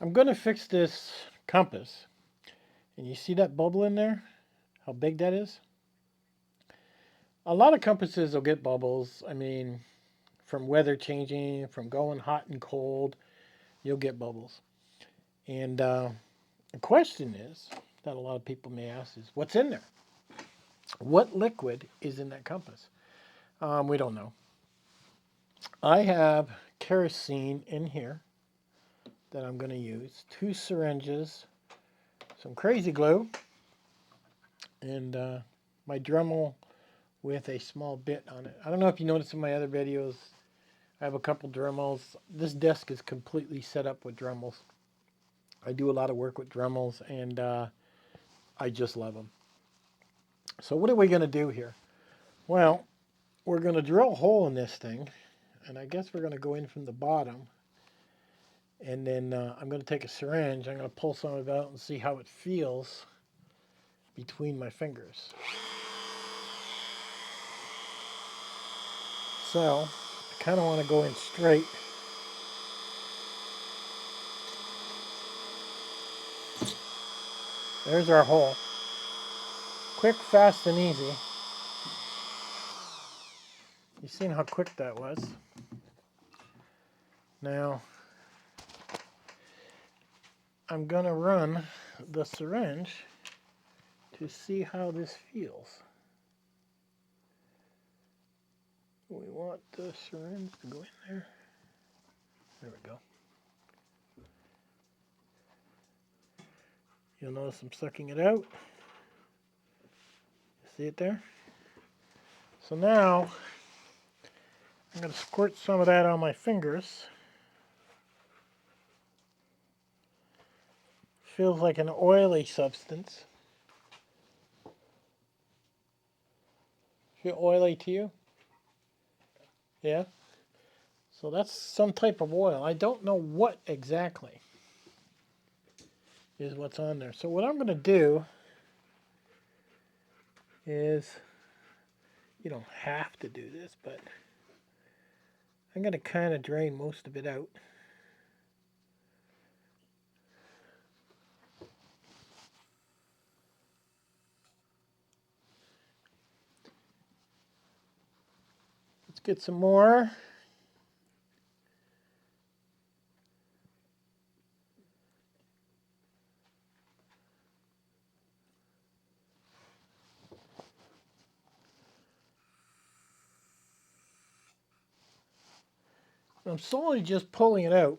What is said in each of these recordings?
I'm going to fix this compass. And you see that bubble in there? How big that is? A lot of compasses will get bubbles. I mean, from weather changing, from going hot and cold, you'll get bubbles. And the question is that a lot of people may ask is, what's in there? What liquid is in that compass? We don't know. I have kerosene in here that I'm going to use, 2 syringes, some crazy glue, and my Dremel with a small bit on it. I don't know if you noticed in my other videos, I have a couple Dremels. This desk is completely set up with Dremels. I do a lot of work with Dremels, and I just love them. So what are we going to do here? Well, we're going to drill a hole in this thing, and I guess we're going to go in from the bottom. And then I'm going to take a syringe. I'm going to pull some of it out and see how it feels between my fingers. So I kind of want to go in straight. There's our hole. Quick, fast, and easy. You've seen how quick that was. Now, I'm going to run the syringe to see how this feels. We want the syringe to go in there. There we go. You'll notice I'm sucking it out. See it there? So now, I'm going to squirt some of that on my fingers. Feels like an oily substance. Feel oily to you? Yeah? So that's some type of oil. I don't know what exactly is what's on there. So what I'm going to do is, you don't have to do this, but I'm going to kind of drain most of it out. Let's get some more. I'm slowly just pulling it out.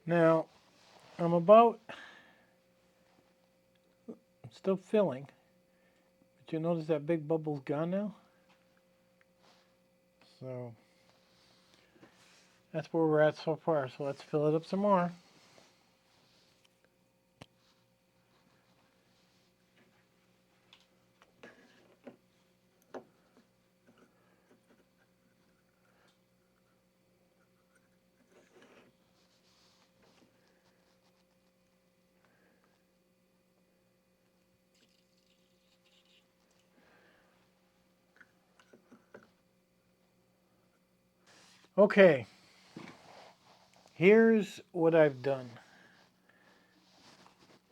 Now, I'm still filling, but you notice that big bubble's gone now? So, that's where we're at so far. So let's fill it up some more. Okay, here's what I've done.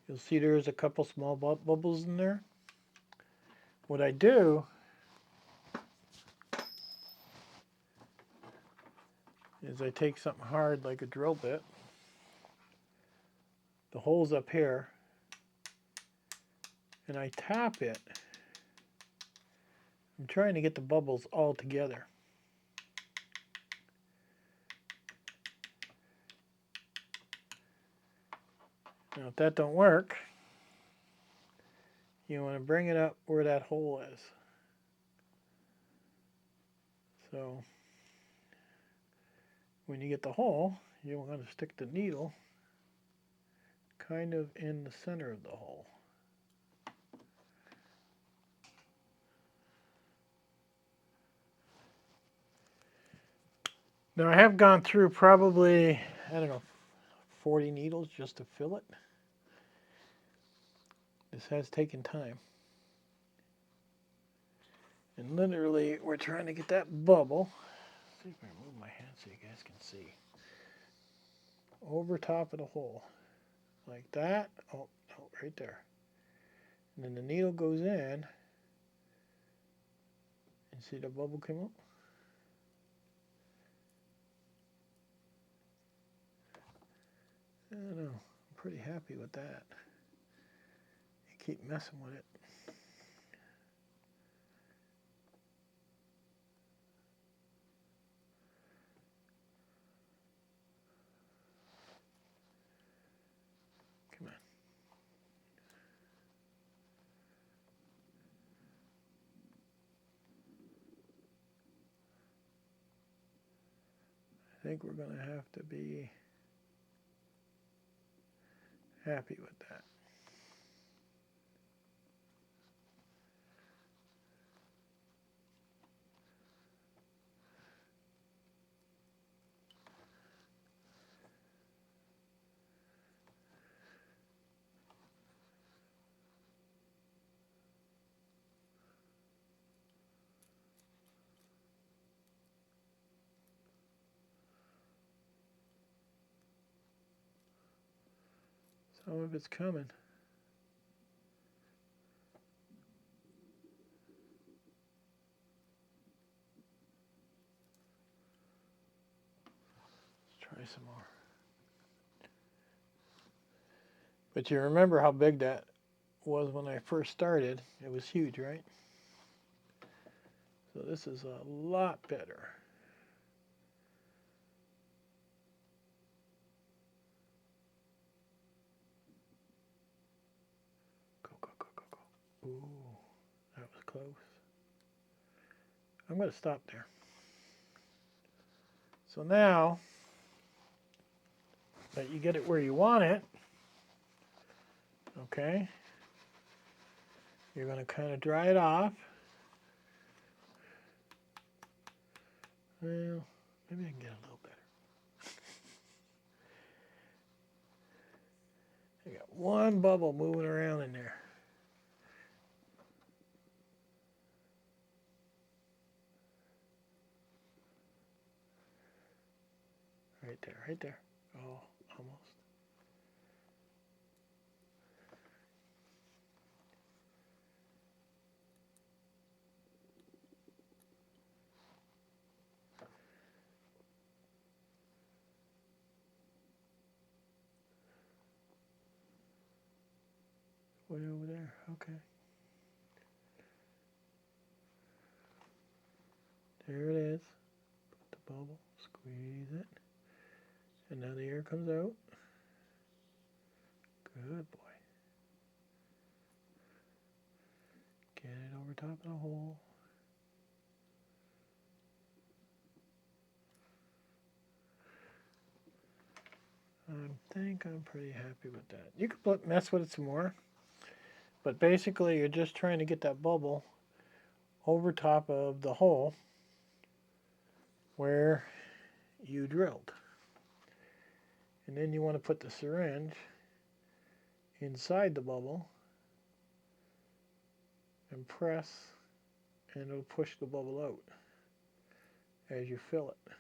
You'll see there's a couple small bubbles in there. What I do is I take something hard like a drill bit. The hole's up here, and I tap it. I'm trying to get the bubbles all together. Now if that don't work, you want to bring it up where that hole is. So when you get the hole, you want to stick the needle kind of in the center of the hole. Now I have gone through probably, I don't know, 40 needles just to fill it. This has taken time. And literally, we're trying to get that bubble. Let's see if I can move my hand so you guys can see. Over top of the hole. Like that. Oh, no, right there. And then the needle goes in. And see the bubble come up? I don't know. I'm pretty happy with that. You keep messing with it. Come on. I think we're going to have to be happy with that. Some of it's coming. Let's try some more. But you remember how big that was when I first started. It was huge, right? So this is a lot better. Go, go, go, go, go. Ooh, that was close. I'm going to stop there. So now that you get it where you want it, okay, you're going to kind of dry it off. Well, maybe I can get a little better. I got one bubble moving around in there. Right there, right there. Oh, almost. Way over there, okay. There it is. Put the bubble, squeeze it. And now the air comes out. Good boy. Get it over top of the hole. I think I'm pretty happy with that. You could mess with it some more. But basically, you're just trying to get that bubble over top of the hole where you drilled. And then you want to put the syringe inside the bubble and press, and it'll push the bubble out as you fill it.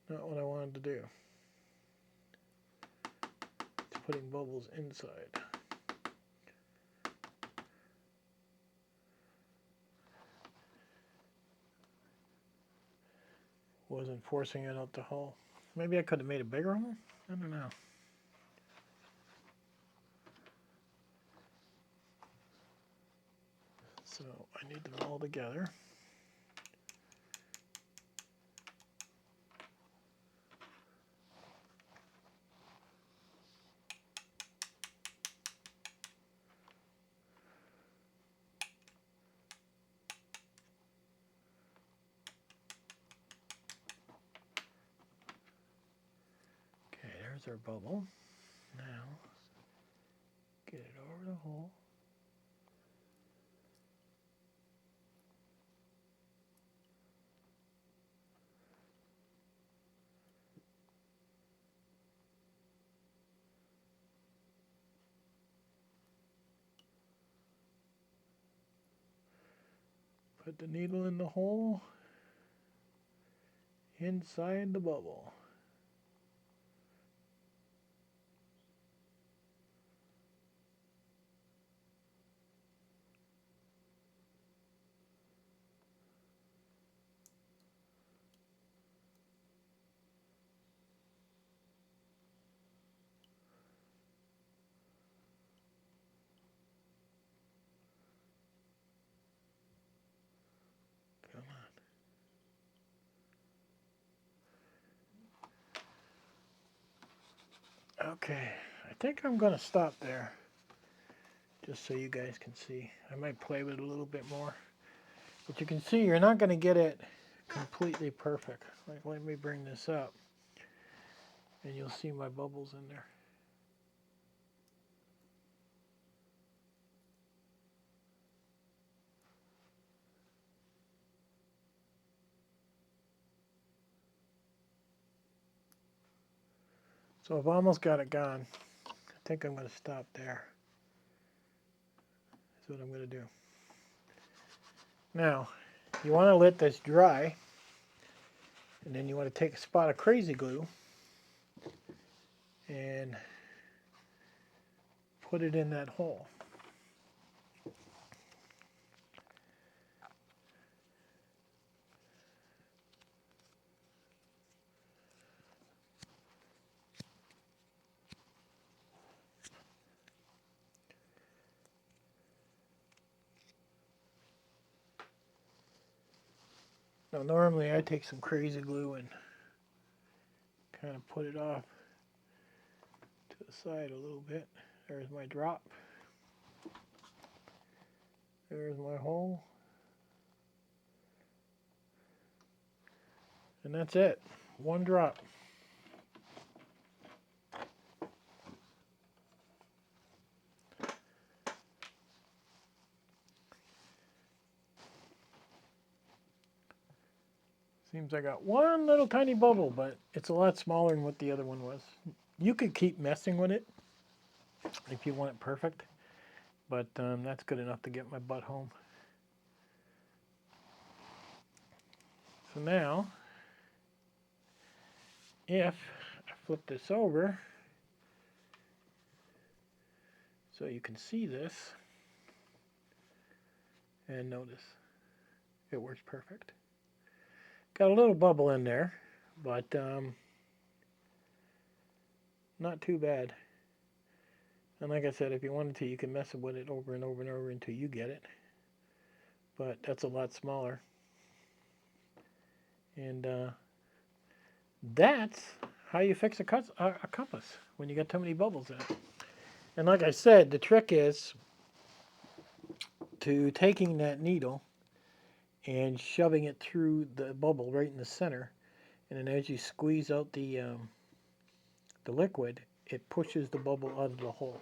Not what I wanted to do. It's putting bubbles inside. Wasn't forcing it out the hole. Maybe I could have made a bigger hole? I don't know. So I need them all together. There's our bubble. Now, get it over the hole. Put the needle in the hole inside the bubble. Come on. Okay, I think I'm going to stop there, just so you guys can see. I might play with it a little bit more. But you can see you're not going to get it completely perfect. Like, let me bring this up, and you'll see my bubbles in there. So I've almost got it gone. I think I'm going to stop there. That's what I'm going to do. Now, you want to let this dry, and then you want to take a spot of crazy glue and put it in that hole. Now normally I take some crazy glue and kind of put it off to the side a little bit. There's my drop. There's my hole. And that's it. One drop. Seems I got one little tiny bubble, but it's a lot smaller than what the other one was. You could keep messing with it if you want it perfect, but that's good enough to get my butt home. So now, if I flip this over so you can see this, and notice it works perfect. Got a little bubble in there, but not too bad. And like I said, if you wanted to, you can mess with it over and over and over until you get it. But that's a lot smaller. And that's how you fix a compass when you got too many bubbles in it. And like I said, the trick is to taking that needle and shoving it through the bubble right in the center. And then as you squeeze out the liquid, it pushes the bubble out of the hole,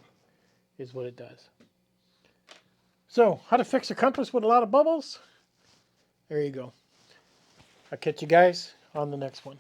is what it does. So, how to fix a compass with a lot of bubbles? There you go. I'll catch you guys on the next one.